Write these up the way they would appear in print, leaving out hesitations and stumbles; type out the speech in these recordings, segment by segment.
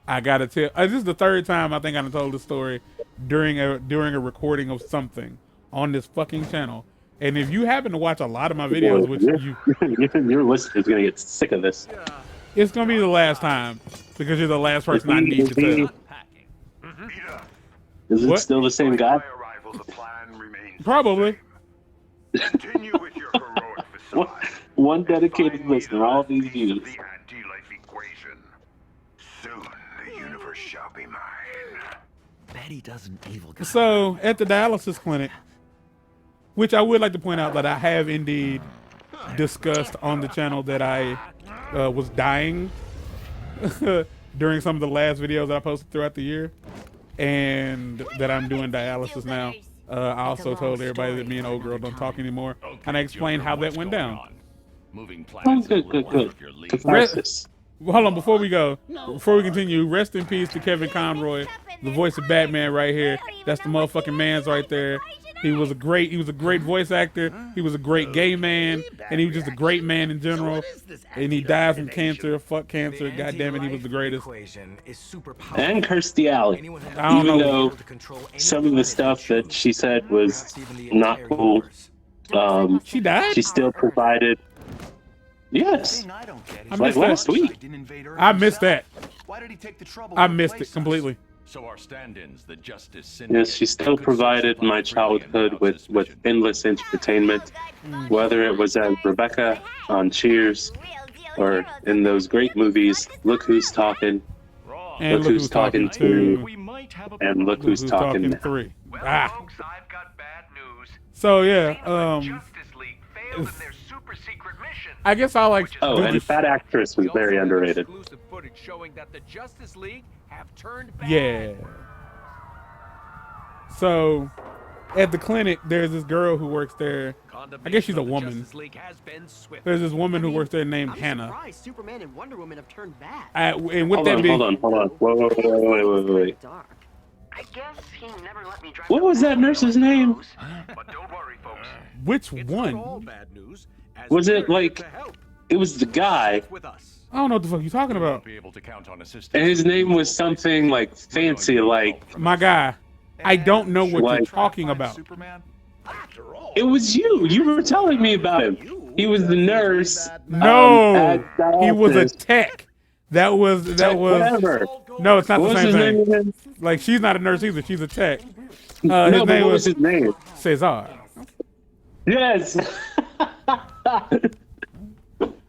I gotta tell. This is the third time I think I told the story during a recording of something on this fucking channel. And if you happen to watch a lot of my videos, which your listeners gonna get sick of this. It's gonna be the last time because you're the last person I need to tell. Is it still the same guy? Probably. One dedicated listener, all these views. Soon the universe shall be mine. Betty does an evil guy. So at the dialysis clinic, which I would like to point out that I have indeed discussed on the channel that I was dying during some of the last videos that I posted throughout the year, and that I'm doing dialysis now. I also told everybody that me and old girl don't talk anymore, and I explained how that went down. Good. Hold on, before we continue, rest in peace to Kevin Conroy, the voice of Batman right here. That's the motherfucking man's right there. He was a great voice actor. He was a great gay man, and he was just a great man in general. And he died from cancer. Fuck cancer. God damn it, he was the greatest. And Kirstie Alley. Even though some of the stuff that she said was not cool, she died. She still provided. Yes, like last week. I missed that. I missed it completely. So our stand-ins, the Justice Yes, she still provided my childhood with endless entertainment, whether it was as Rebecca on Cheers or in those great movies, Look Who's Talking, And Look Who's Talking 2, and Look Who's Talking 3. Ah. So yeah, I guess I like. Oh, and that actress was very underrated. Yeah. So, at the clinic, there's this girl who works there. I guess she's a woman. There's this woman who works there named Hannah. Superman and Wonder Woman have turned bad. And with that being, hold on. Wait. I guess he never let me drive. What was that nurse's name? But don't worry, folks. Which one? Was it like? It was the guy. I don't know what the fuck you're talking about. And his name was something like fancy, like. My guy, I don't know what you're talking about. It was you. You were telling me about him. He was the nurse. No, he was a tech. That was. Whatever. No, it's not What the was same his thing. name? Like, she's not a nurse either. She's a tech. No, His but name what was his name? Cesar. Yes.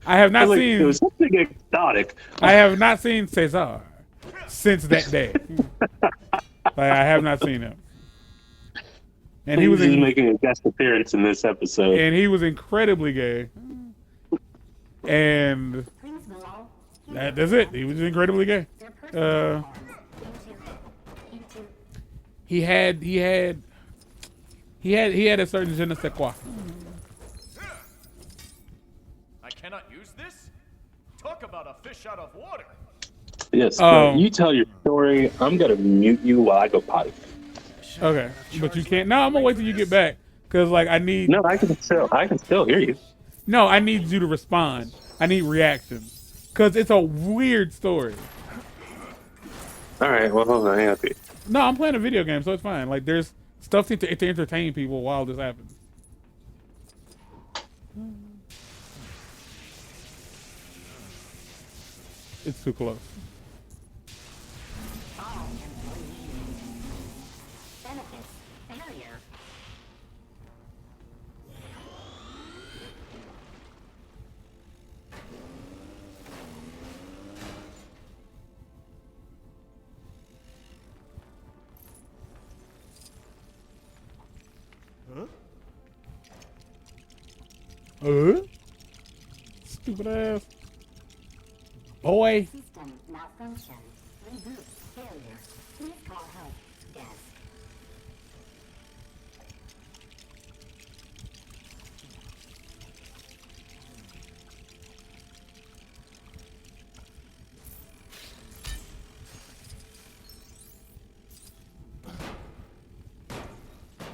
I have not It seen. was something exotic. I have not seen Cesar since that day. Like, I have not seen him. And he was making a guest appearance in this episode. And he was incredibly gay. And that's it. He was incredibly gay. He had a certain je ne sais quoi. I cannot use this? Talk about a fish out of water. Yes, you tell your story. I'm gonna mute you while I go potty. Okay, but you can't. No, I'm gonna wait till you get back, cause like I need. No, I can still hear you. No, I need you to respond. I need reactions, cause it's a weird story. All right, well, hold on, hang on. No, I'm playing a video game, so it's fine. Like, there's stuff to entertain people while this happens. It's too close. Stupid ass. Boy. System malfunction. Reboot failure. Please call help. Yes.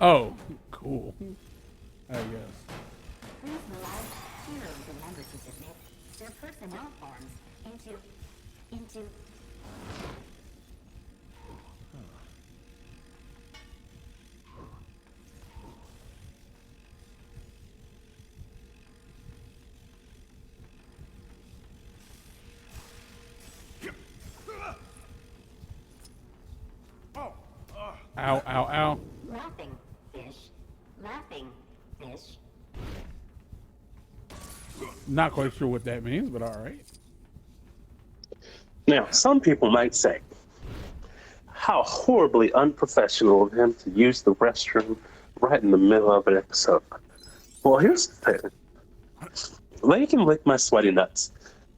Oh, cool. I guess. Please allow heroes remember to submit their personnel forms into Ow, ow, ow. Laughing fish. Laughing fish. Not quite sure what that means, but all right. Now, some people might say, how horribly unprofessional of him to use the restroom right in the middle of an episode. Well, here's the thing. They can lick my sweaty nuts.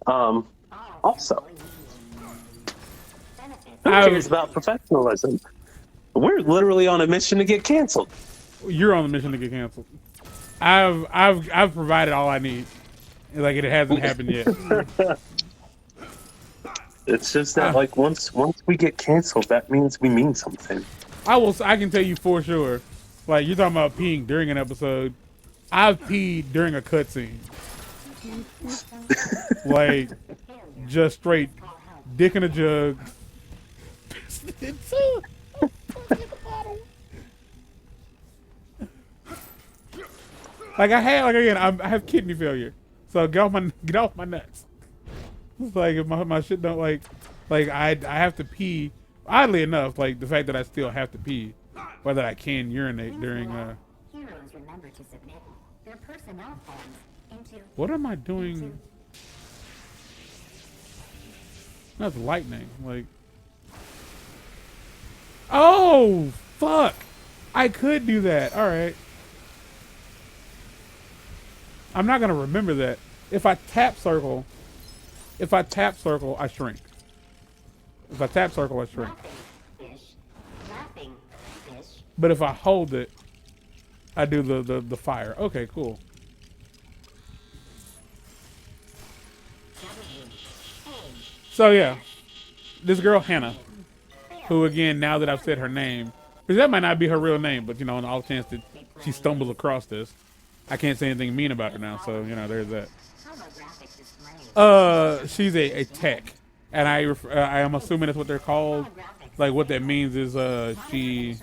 Also, who cares about professionalism? We're literally on a mission to get canceled. You're on the mission to get canceled. I've provided all I need. Like it hasn't happened yet. It's just that like once we get canceled, that means we mean something. I can tell you for sure. Like you're talking about peeing during an episode. I've peed during a cutscene. Like just straight dick in a jug. Like I have kidney failure, so get off my nuts. It's like if my shit don't like I have to pee. Oddly enough, like the fact that I still have to pee, or that I can urinate during Heroes remember to submit their personnel forms into. What am I doing? That's lightning. Like, oh fuck! I could do that. All right. I'm not gonna remember that. If I tap circle, I shrink. If I tap circle, I shrink. Laughing fish. But if I hold it, I do the fire. Okay, cool. So yeah, this girl Hannah, who again, now that I've said her name, because that might not be her real name, but you know, on all chance that she stumbles across this, I can't say anything mean about her now. So you know, there's that. She's a tech, and I am assuming that's what they're called. Like what that means is she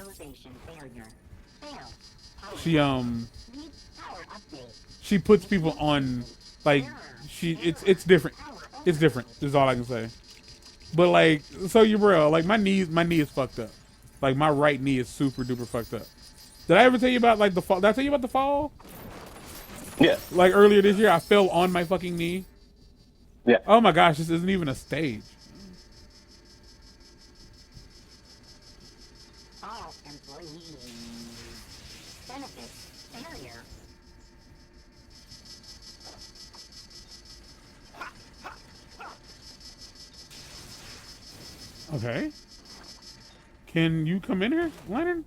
puts people on, like it's different. It's different. Is all I can say. But like, so you bro, like my knee is fucked up. Like my right knee is super duper fucked up. Did I ever tell you about like the fall? Did I tell you about the fall? Yeah. Like earlier this year, I fell on my fucking knee. Yeah. Oh my gosh, this isn't even a stage. All employees. Benefits failure. Okay. Can you come in here, Leonard?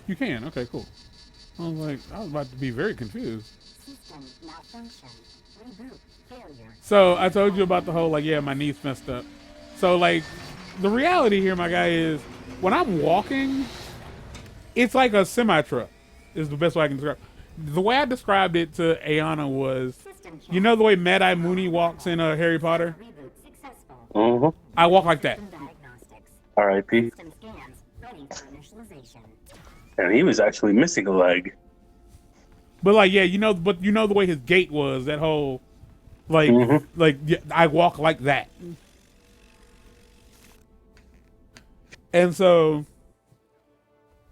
You can. Okay, cool. I was about to be very confused. System malfunction. Reboot failure. So I told you about the whole like, yeah, my knee's messed up. So like, the reality here, my guy, is when I'm walking, it's like a semi truck. Is the best way I can describe. The way I described it to Ayana was, you know the way Mad Eye Mooney walks in Harry Potter? Reboot successful. Mm-hmm. I walk like that. System diagnostics. R.I.P. System scans ready for initialization. And he was actually missing a leg. But like, yeah, you know the way his gait was, that whole, like, yeah, I walk like that. And so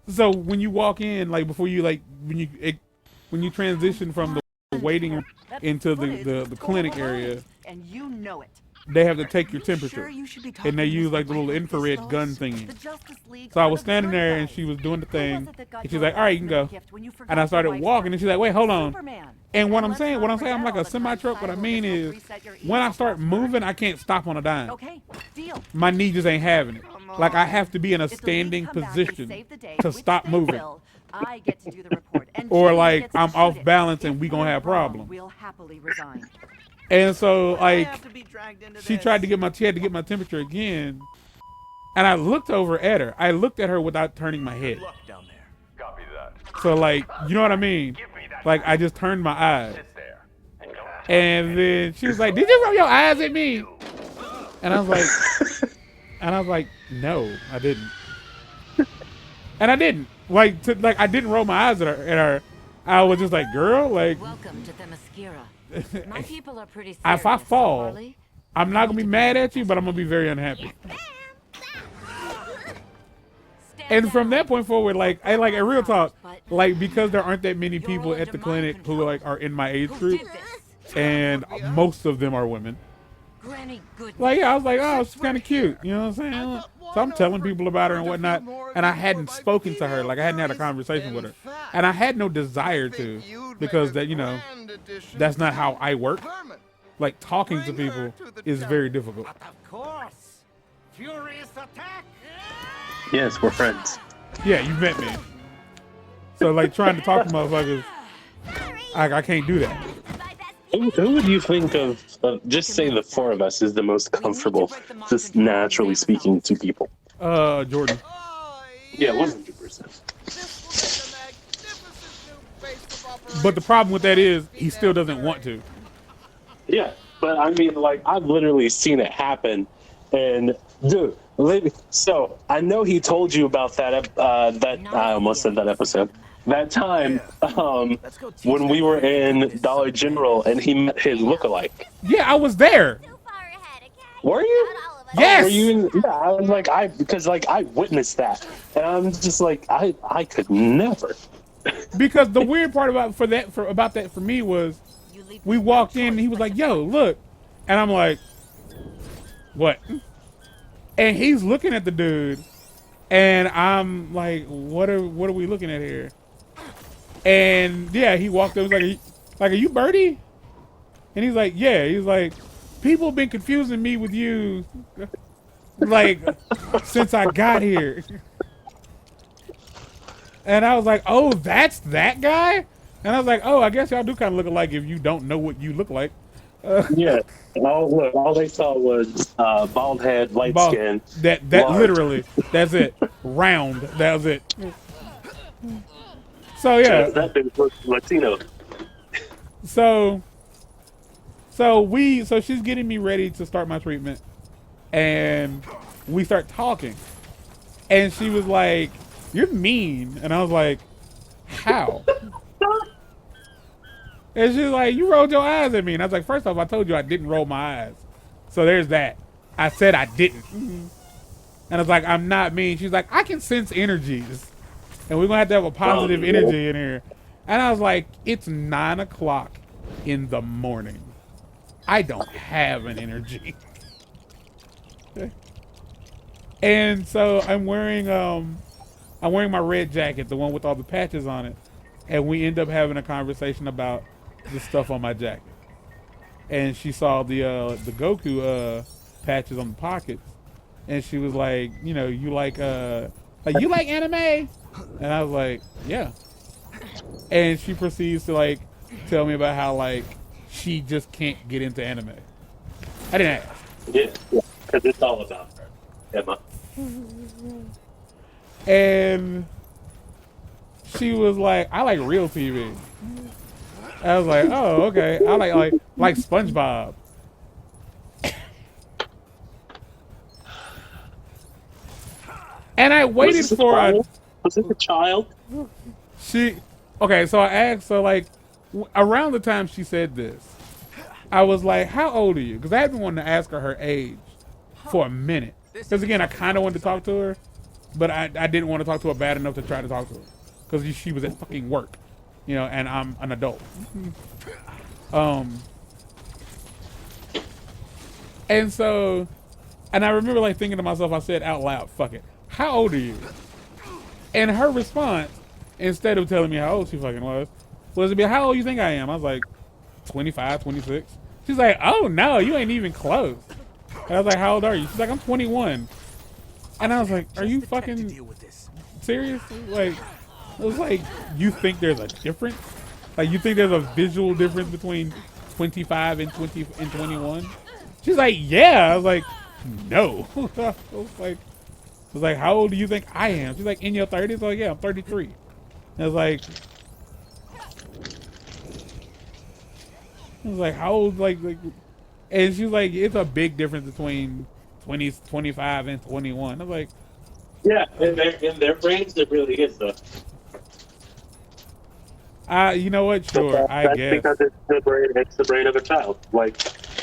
when you walk in, like before you like, when you transition from the waiting into the clinic area, and you know it. they have to take your temperature, and they use like the little infrared gun thingy. So I was standing there, and she was doing the thing, and she's like, "All right, you can go." And I started walking, and she's like, "Wait, hold on." And what I'm saying, I'm like a semi truck. What I mean is, when I start moving, I can't stop on a dime. Okay, deal. My knee just ain't having it. Like I have to be in a standing position to stop moving, I get to do the report, and or Jimmy like gets to I'm shoot off it. balance, and If we gonna we're have wrong, problems. We'll happily resign. And so like, have to be dragged into she this. tried to get she had to get my temperature again, and I looked over at her. I looked at her without turning my head. Luck down there. Copy that. So like, you know what I mean? Like I just turned my eyes, There. and then she was like, "Did you roll your eyes at me?" And I was like, "No, I didn't." And I didn't. Like I didn't roll my eyes at her. I was just like, girl, like, Welcome to Themyscira. My people are pretty serious. if I fall, Harley. I'm not gonna be mad at you, but I'm gonna be very unhappy. And from that point forward, like, I like a real talk, like, because there aren't that many people at the clinic who like are in my age group, and most of them are women. Granny good. Like, yeah, I was like, oh, she's kind of cute, you know what I'm saying? So I'm telling people about her and whatnot, and I hadn't spoken to her, like, I hadn't had a conversation with her, and I had no desire to, because that, you know, that's not how I work. Like, talking to people is very difficult. Of course. Furious attack. Yes, we're friends. Yeah, you met me. So, like, trying to talk to motherfuckers, I can't do that. Who would you think of, just say the four of us is the most comfortable, just naturally speaking to people? Jordan. Yeah, 100%. But the problem with that is, he still doesn't want to. Yeah, but I mean, like, I've literally seen it happen, and dude, so I know he told you about that. I almost said that episode. That time, when we were in Dollar General and he met his lookalike. Yeah, I was there. Were you? Yes. Were you in, yeah, I was like, because I witnessed that, and I'm just like, I could never. Because the weird part about that for me was, we walked in and he was like, "Yo, look," and I'm like, "What?" And he's looking at the dude, and I'm like, "What are we looking at here?" And yeah, he walked up, was like, "Are you Birdie?" And he's like, "Yeah." He's like, "People have been confusing me with you, like, since I got here." And I was like, "Oh, that's that guy?" And I was like, "Oh, I guess y'all do kind of look alike if you don't know what you look like." Yeah. All they saw was bald head, light skin. That literally, that's it. Round. That was it. So yeah. That dude was Latino. So she's getting me ready to start my treatment, and we start talking, and she was like, "You're mean," and I was like, "How?" And she's like, "You rolled your eyes at me," and I was like, "First off, I told you I didn't roll my eyes, so there's that. I said I didn't." And I was like, "I'm not mean." She's like, "I can sense energies, and we're gonna have a positive energy in here." And I was like, "It's 9 o'clock in the morning. I don't have an energy." And so I'm wearing my red jacket, the one with all the patches on it, and we end up having a conversation about the stuff on my jacket. And she saw the Goku patches on the pockets, and she was like, "You know, you like anime?" And I was like, "Yeah." And she proceeds to like tell me about how like she just can't get into anime. I didn't ask. Yeah, because it's all about her, Emma. And she was like, "I like real TV." I was like, "Oh, okay. I like SpongeBob." And I waited for a. Was it a child? Okay, so I asked, so like, around the time she said this, I was like, "How old are you?" Because I had been wanting to ask her age for a minute. Because again, I kind of wanted to talk to her, but I didn't want to talk to her bad enough to try to talk to her. Because she was at fucking work, you know, and I'm an adult. And so, and I remember like thinking to myself, I said out loud, "Fuck it. How old are you?" And her response, instead of telling me how old she fucking was to be, "How old you think I am?" I was like, 25, 26. She's like, "Oh no, you ain't even close." And I was like, "How old are you?" She's like, "I'm 21. And I was like, "Are you fucking serious?" Like, it was like, you think there's a difference? Like, you think there's a visual difference between 25 and 21? She's like, "Yeah." I was like, "No." I was like, "How old do you think I am?" She's like, "In your 30s?" I was like, "Yeah, I'm 33. I was like, "How old?" Like, and she was like, "It's a big difference between 25 and 21. I was like, "Yeah, in their brains, it really is though." You know what? Sure, I That's guess. because it's the brain of a child. Like,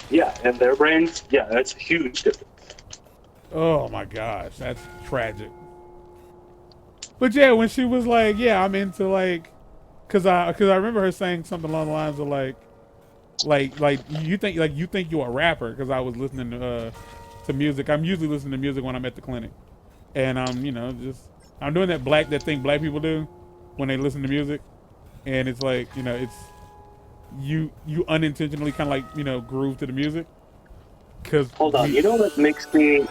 yeah, and their brains, yeah, that's a huge difference. Oh my gosh, that's tragic. But yeah, when she was like, "Yeah, I'm into like," cause I remember her saying something along the lines of like you think you're a rapper, cause I was listening to music. I'm usually listening to music when I'm at the clinic, and I'm I'm doing that thing black people do when they listen to music, and it's like it's you unintentionally kind of like groove to the music. Cause Hold on, you know what makes me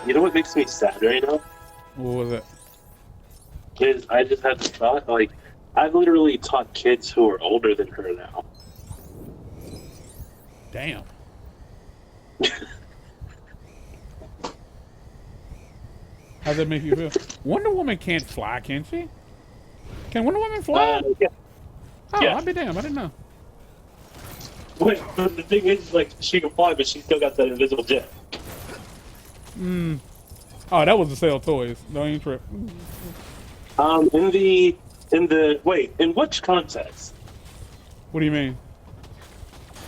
sad right now? what was it? Is I just had this thought, like, I've literally taught kids who are older than her now. Damn. How's that make you feel? Wonder Woman can't fly, can she? Can Wonder Woman fly? Yeah. Oh, yeah. I'll be damned. I didn't know. Wait, but the thing is, like, she can fly, but she still got that invisible jet. Oh, that was to sell toys. Don't even trip. In which context? What do you mean?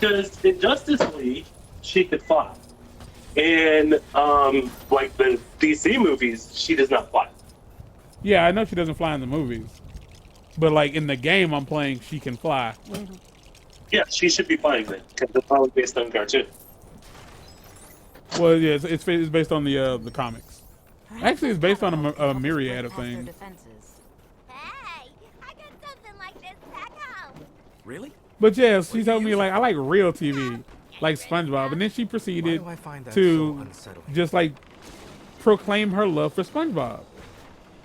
Because in Justice League, she could fly. In like the DC movies, she does not fly. Yeah, I know she doesn't fly in the movies, but like in the game I'm playing, she can fly. Yeah, she should be flying then, because it's probably based on cartoon. Well, yeah, it's based on the comics. Actually, it's based on a myriad of things. Hey, I got something like this back home. Really? But yeah, she told me like I like real TV, like SpongeBob, and then she proceeded to just like proclaim her love for SpongeBob,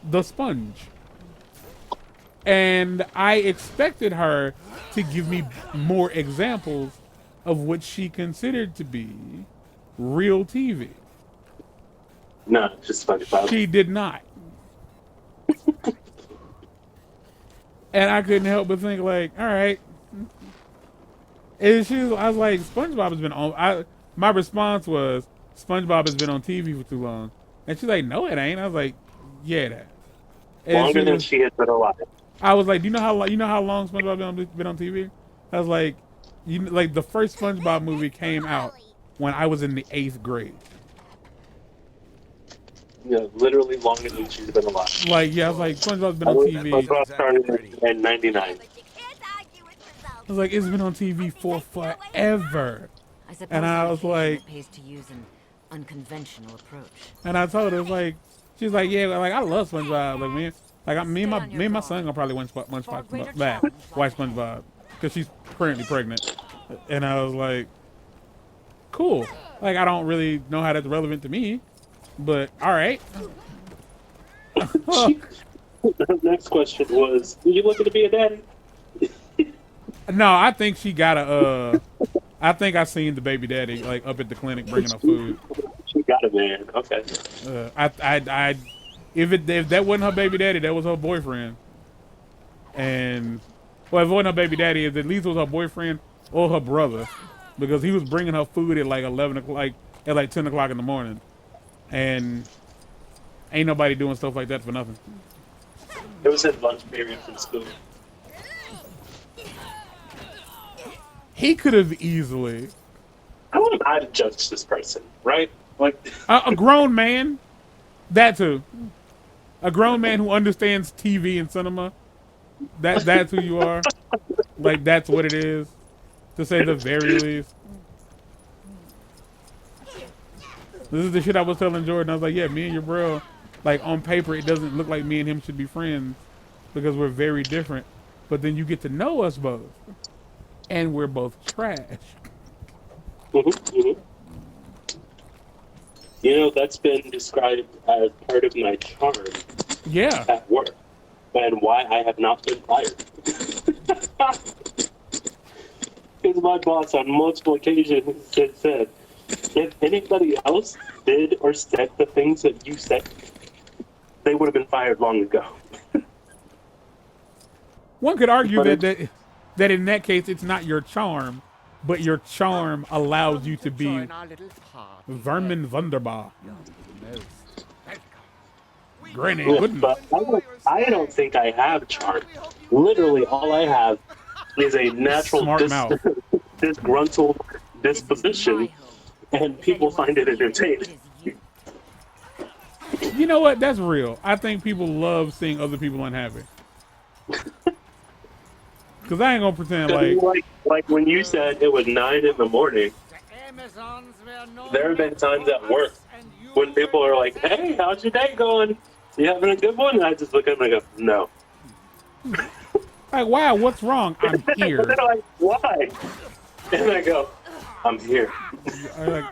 the sponge. And I expected her to give me more examples of what she considered to be real TV. No, just SpongeBob. She did not. And I couldn't help but think like, all right. And I was like, SpongeBob has been on. My response was, SpongeBob has been on TV for too long. And she's like, no, it ain't. I was like, yeah, that. Longer than she has been alive. I was like, do you know how long SpongeBob been on TV? I was like, like the first SpongeBob movie came out when I was in the 8th grade. Yeah, literally longer than she's been alive. Like, yeah, I was like, SpongeBob's been on TV. SpongeBob started in '99. I was like, it's been on TV for forever. And I was like, it pays to use an unconventional approach. and I told her, like, she's like, yeah, like I love SpongeBob. Like me and my son gonna probably watch SpongeBob because she's currently pregnant. And I was like, cool. Like I don't really know how that's relevant to me, but all right. The next question was, are you looking to be a daddy? No, I think she got I think I seen the baby daddy like up at the clinic bringing her food. She got a man. Okay. If that wasn't her baby daddy, that was her boyfriend. And well, if it wasn't her baby daddy, at least it was her boyfriend or her brother, because he was bringing her food at like 11 o'clock, at like 10 o'clock in the morning, and ain't nobody doing stuff like that for nothing. It was his lunch period from school. He could have easily. I don't know how to judge this person, right? Like A grown man, that too. A grown man who understands TV and cinema. That's who you are. Like that's what it is, to say the very least. This is the shit I was telling Jordan. I was like, yeah, me and your bro, like on paper, it doesn't look like me and him should be friends because we're very different. But then you get to know us both, and we're both trash. You know, that's been described as part of my charm Yeah. at work, and why I have not been fired. Because my boss on multiple occasions said, if anybody else did or said the things that you said, they would have been fired long ago. One could argue that in that case it's not your charm, but your charm allows you to be Vermin Wunderbar. Granny Yeah, Goodness. but I don't think I have charm. Literally, all I have is a natural Smart mouth. disgruntled disposition, and people find it entertaining. You know what? That's real. I think people love seeing other people unhappy. Cause I ain't gonna pretend Like when you said it was 9 in the morning, The Amazons were no there have been times at work and you when people are like, "Hey, how's your day going? You having a good one?" And I just look at them and I go, "No." like, wow, what's wrong? I'm here. And they're like, "Why?" And I go, "I'm here." I'm like,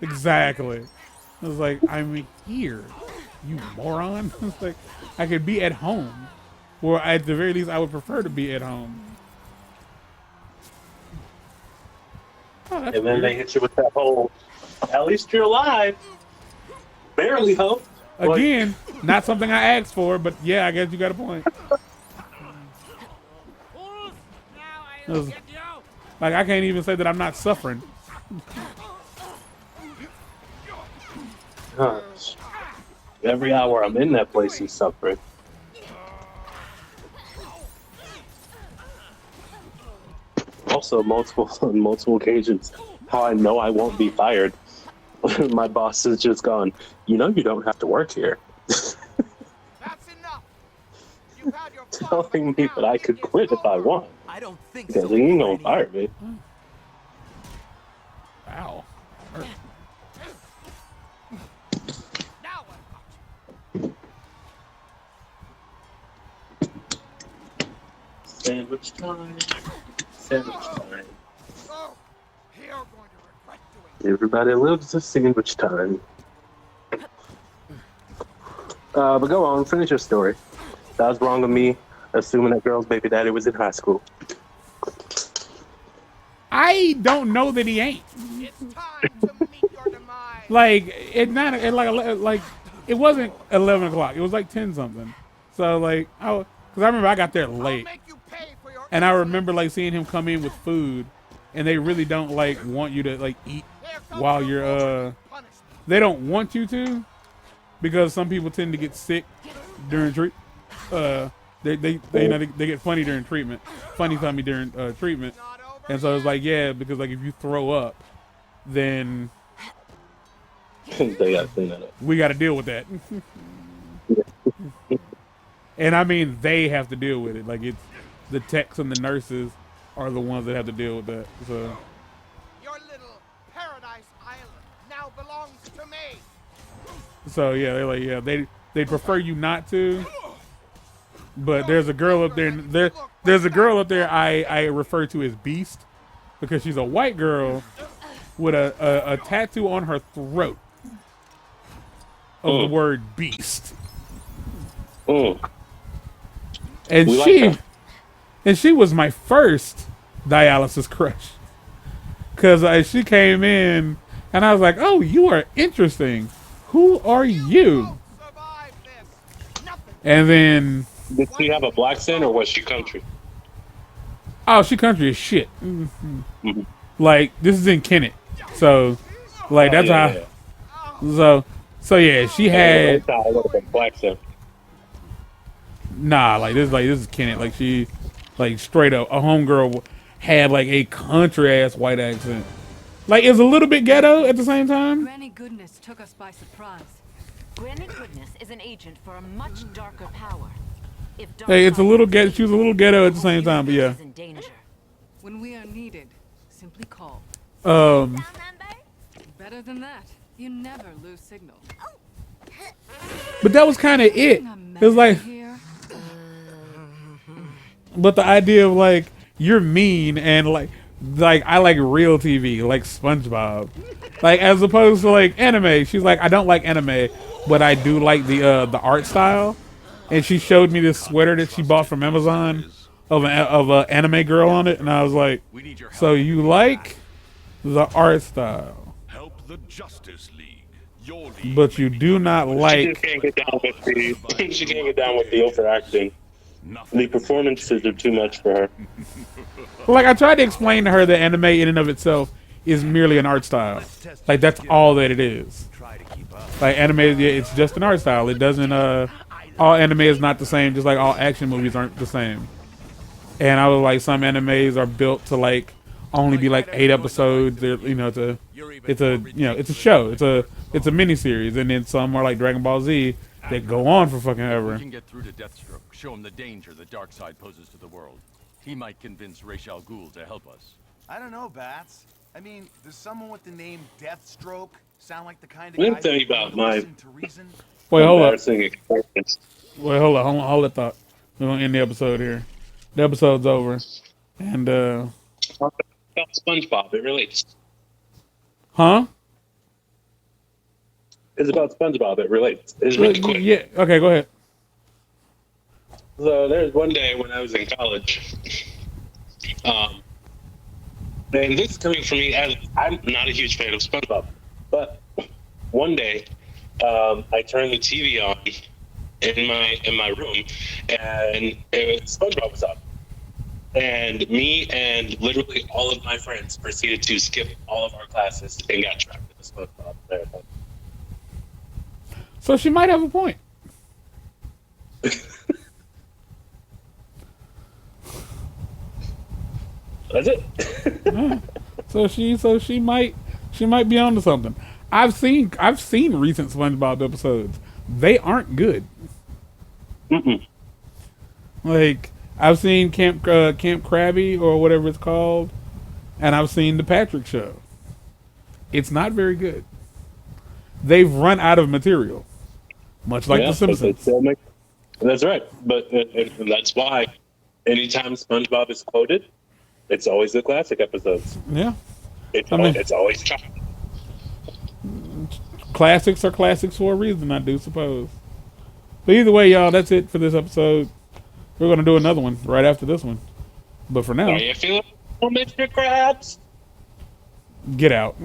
exactly. I was like, I'm here, you moron. I was like, I could be at home, or at the very least, I would prefer to be at home. Oh, that's And then weird. they hit you with that whole, "At least you're alive." Barely hope. Again, not something I asked for, but yeah, I guess you got a point. fools. Now It I'll was- get you. Like, I can't even say that I'm not suffering. Gosh. Every hour I'm in that place is suffering. Also, on multiple occasions, how I know I won't be fired. My boss has just gone, "You know you don't have to work here." That's enough. You've had your fun, Telling but me now that I it could is quit if I over. want. I don't think Because so. he ain't gonna fire me. Wow. Now I've got you. Sandwich time. Sandwich time. Oh, you're going to regret doing Everybody loves a sandwich time. But go on, finish your story. That was wrong of me, assuming that girl's baby daddy was in high school. I don't know that he ain't. It's time to meet your demise. Like, it wasn't 11 o'clock. It was like 10 something. So like, because I remember I got there I'll late, make you pay for your and I remember like seeing him come in with food, and they really don't like want you to like eat Here comes while your you're punishment. They don't want you to, because some people tend to get sick during they get funny during treatment, funny tummy during treatment, Not over and so it's yet. like, yeah, because like if you throw up, then They gotta clean that up. we got to deal with that. And I mean, they have to deal with it. Like, it's the techs and the nurses are the ones that have to deal with that. So Your little paradise island now belongs to me. yeah, they're like, yeah, they prefer you not to. But there's a girl up there. There's a girl up there I refer to as Beast, because she's a white girl with a tattoo on her throat of the word Beast. Mm. And We like that. she was my first dialysis crush, because she came in and I was like, oh, you are interesting. Who are you? Survive this. Nothing. And then, Did she have a black accent or was she country? oh, she country as shit. Mhm. Like, this is in Kennett, so like that's yeah, how. So yeah, she had black accent. nah, like this is Kennett. Like, she, like, straight up a homegirl had like a country ass white accent. Like, it's a little bit ghetto at the same time. Granny Goodness took us by surprise. Granny Goodness is an agent for a much darker power. If Hey, it's a little ghetto. She was a little ghetto at the same time, but yeah. is in danger. When we are needed, simply call. Better than that, you never lose signal. But that was kind of it. It was like, Here. but the idea of like, you're mean, and like I like real TV, like SpongeBob, like, as opposed to like anime. She's like, I don't like anime, but I do like the art style. And she showed me this sweater that she bought from Amazon of an anime girl on it, and I was like, We need your help. so you like the art style, Help the Justice League. Your league. but you do not She just like. can't get down with the. She can't get down with the overacting. Nothing. The performances are too much for her. Like, I tried to explain to her that anime in and of itself is merely an art style. Like, that's all that it is. Try to keep up. Like, anime, yeah, it's just an art style. It doesn't, all anime is not the same, just like all action movies aren't the same. And I was like, some animes are built to like only be like 8 episodes. You know, it's a show. It's a miniseries, and then some are like Dragon Ball Z that go on for fucking We ever. can get through to Deathstroke, show him the danger the dark side poses to the world. He might convince Ra's al Ghul to help us. I don't know, Bats. I mean, does someone with the name Deathstroke sound like the kind of Let me guy tell you who'd about want to my listen to reason? Wait, hold up. embarrassing experience. Wait, hold that thought. We're gonna end the episode here. The episode's over, and About SpongeBob, it relates. huh? It's about SpongeBob, it relates. It's really quick. Yeah. Okay, go ahead. So there's one day when I was in college, and this is coming from me as I'm not a huge fan of SpongeBob, but one day I turned the TV on in my room, and SpongeBob was up, and me and literally all of my friends proceeded to skip all of our classes and got trapped in the SpongeBob marathon. So she might have a point. That's it. Yeah. So she might be onto something. I've seen recent SpongeBob episodes. They aren't good. Mm-mm. Like I've seen Camp Krabby or whatever it's called, and I've seen the Patrick Show. It's not very good. They've run out of material, much like Yeah, The but they Simpsons. still make- That's right, but and that's why anytime SpongeBob is quoted, it's always the classic episodes. Yeah, It's always chocolate. classics are classics for a reason, I do suppose. But either way, y'all, that's it for this episode. We're gonna do another one right after this one. But for now, Are you feeling Mr. Krabs? get out.